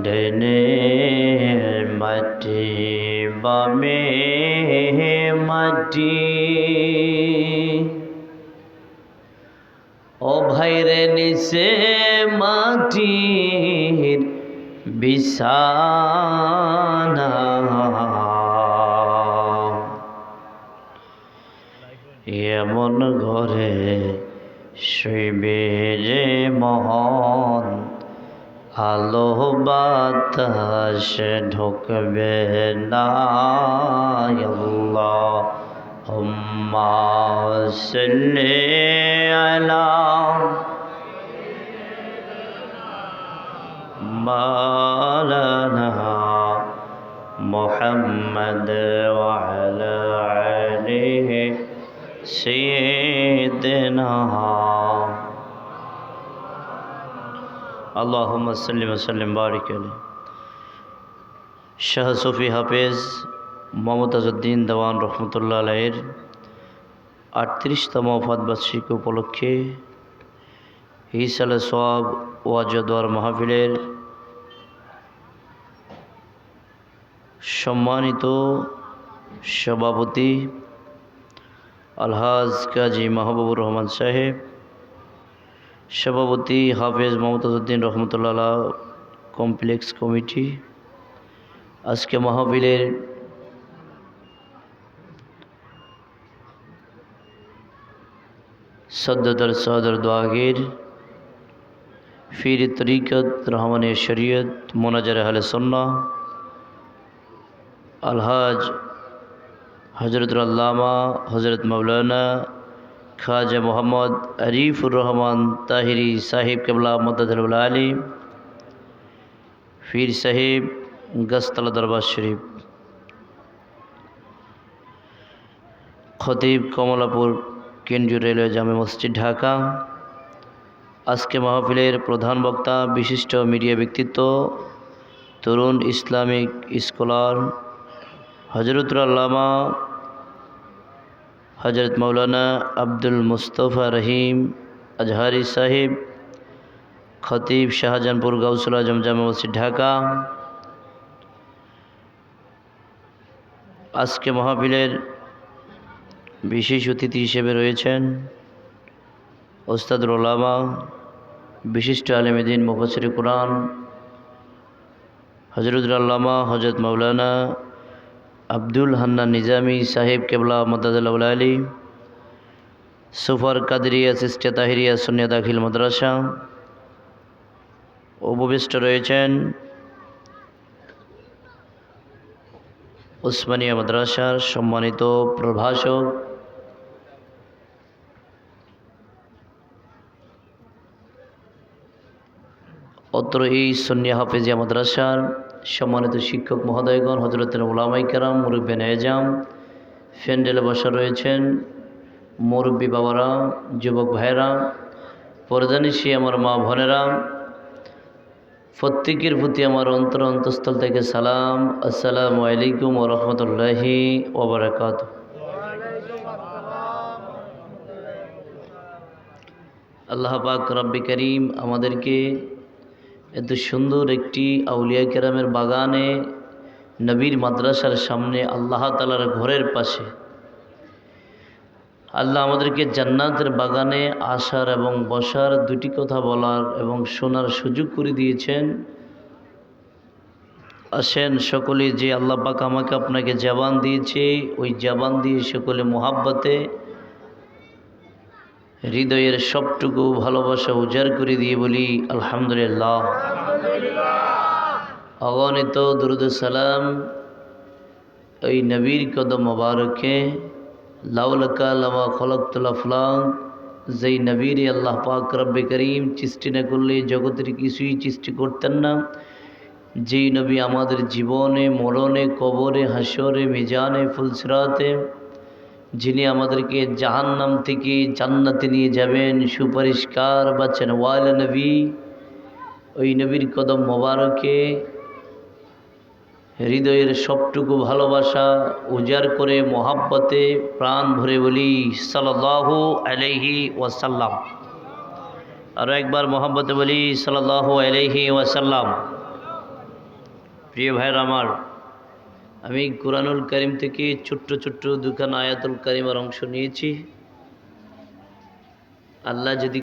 ডেনে মাটি বামে মাটি ও ভাইরে নিচে মাটির বিছানা এমন ঘরে শুইবে যে মহন আলো বাতাস ঢুকবে না আল্লাহুম্মা সাল্লি আলা মাওলানা মুহাম্মদ ওয়া আলা আলিহি সাইয়্যিদিনা আল্লাহুম্মা সাল্লি ওয়া সাল্লিম বারিক আলাইহি। শাহ সুফি হাফেজ মমতাজউদ্দিন দেওয়ান রহমতুল্লাহ আলাইহির 38তম ওফাত বার্ষিকী উপলক্ষে হিসালে সওয়াব ওয়াজ দোয়ার মাহফিলের সম্মানিত সভাপতি আলহাজ কাজী মাহবুবুর রহমান সাহেব, সভাপতি হাফেজ মমতাজউদ্দিন রহমতুল্লাহ কমপ্লেক্স কমিটি, আজকে মাহফিলের সদ্দর সদর দোয়াগির ফির তরিকত রহমানে শরীয়ত মোনাজার আহলে সুন্নাহ আলহাজ হজরতুল আল্লামা হজরত মৌলানা খাজা মোহাম্মদ আরিফুর রহমান তাহিরি সাহিব কেবলা মদ্দাদুল আলী ফির সাহেব গস্তলা দরবার শরীফ, খতিব কমলাপুর কেন্দ্রীয় রেলওয়ে জামে মসজিদ ঢাকা। আজকে মাহফিলের প্রধান বক্তা বিশিষ্ট মিডিয়া ব্যক্তিত্ব তরুণ ইসলামিক স্কলার হজরতুল আল্লামা হজরত মৌলানা আব্দুল মুস্তফা রহিম আজহারি সাহেব, খতিব শাহজাহানপুর গাউসুল আজম জামে মসজিদ ঢাকা। আজকে মাহফিলের বিশেষ অতিথি হিসেবে রয়েছেন ওস্তাদুল উলামা বিশিষ্ট আলেম দ্বীন মুফাসসির কুরআন হজরতুল আল্লামা হজরত মৌলানা আব্দুল হান্নান নিজামী সাহেব কেবলা মদ্দাদুল আলী, সুফার কাদরিয়া সিস্টিয়া তাহিরিয়া সুন্নিয়া দাখিল মাদ্রাসা। উপবিষ্ট রয়েছেন উসমানিয়া মাদ্রাসার সম্মানিত প্রভাষক অত্র এই সুন্নিয়া হাফেজিয়া মাদ্রাসার সম্মানিত শিক্ষক মহোদয়গণ, হজরতের উলামায়ে কেরাম, মুরব্বিয়ান এজাম, প্যান্ডেলে বসা রয়েছেন মুরব্বী বাবারা, যুবক ভাইয়েরা, পর্দানিশী আমার মা বোনেরা, প্রত্যেকের প্রতি আমার অন্তঃস্থল থেকে সালাম। আসসালামু আলাইকুম ওয়া রাহমাতুল্লাহি ওয়া বারাকাতুহু। আল্লাহ পাক রব্বে করিম আমাদেরকে এত সুন্দর একটি আউলিয়া কেরামের বাগানে নবীর মাদ্রাসার সামনে আল্লাহ তাআলার ঘরের পাশে আল্লাহ আমাদেরকে জান্নাতের বাগানে আসার এবং বসার, দুটি কথা বলার এবং শোনার সুযোগ করে দিয়েছেন। আসেন সকলে, যে আল্লাহ পাক আমাকে আপনাকে জবান দিয়েছে, ওই জবান দিয়ে সকলে মোহাব্বতে হৃদয়ের সবটুকু ভালোবাসা উজাড় করে দিয়ে বলি আলহামদুলিল্লাহ। অগণিত দুরূদ সালাম ওই নবীর কদম মোবারকে, লাউলাকা লামা খলাকতুল আফলাক, যেই নবীর আল্লাহ পাক রব্বে করিম সৃষ্টি না করলে জগতের কিছুই সৃষ্টি করতেন না, যেই নবী আমাদের জীবনে, মরণে, কবরে, হাসরে, মিজানে, ফুলসিরাতে, যিনি আমাদেরকে জাহান্নাম থেকে জান্নাতে নিয়ে যাবেন, সুপরিষ্কার বাচ্চেন ওয়ালা নবী, ওই নবীর কদম মোবারকে হৃদয়ের সবটুকু ভালোবাসা উজাড় করে মোহাব্বতে প্রাণ ভরে বলি সাল্লাল্লাহু আলাইহি ওয়াসাল্লাম। আরও একবার মোহাব্বতে বলি সাল্লাল্লাহু আলাইহি ওয়াসাল্লাম। প্রিয় ভাইয়ের আমার, আমি কুরআনুল কারীম থেকে ছোট্ট ছোট্ট দুখানা আয়াতুল কারিমার অংশ নিয়েছি। আল্লাহ যদি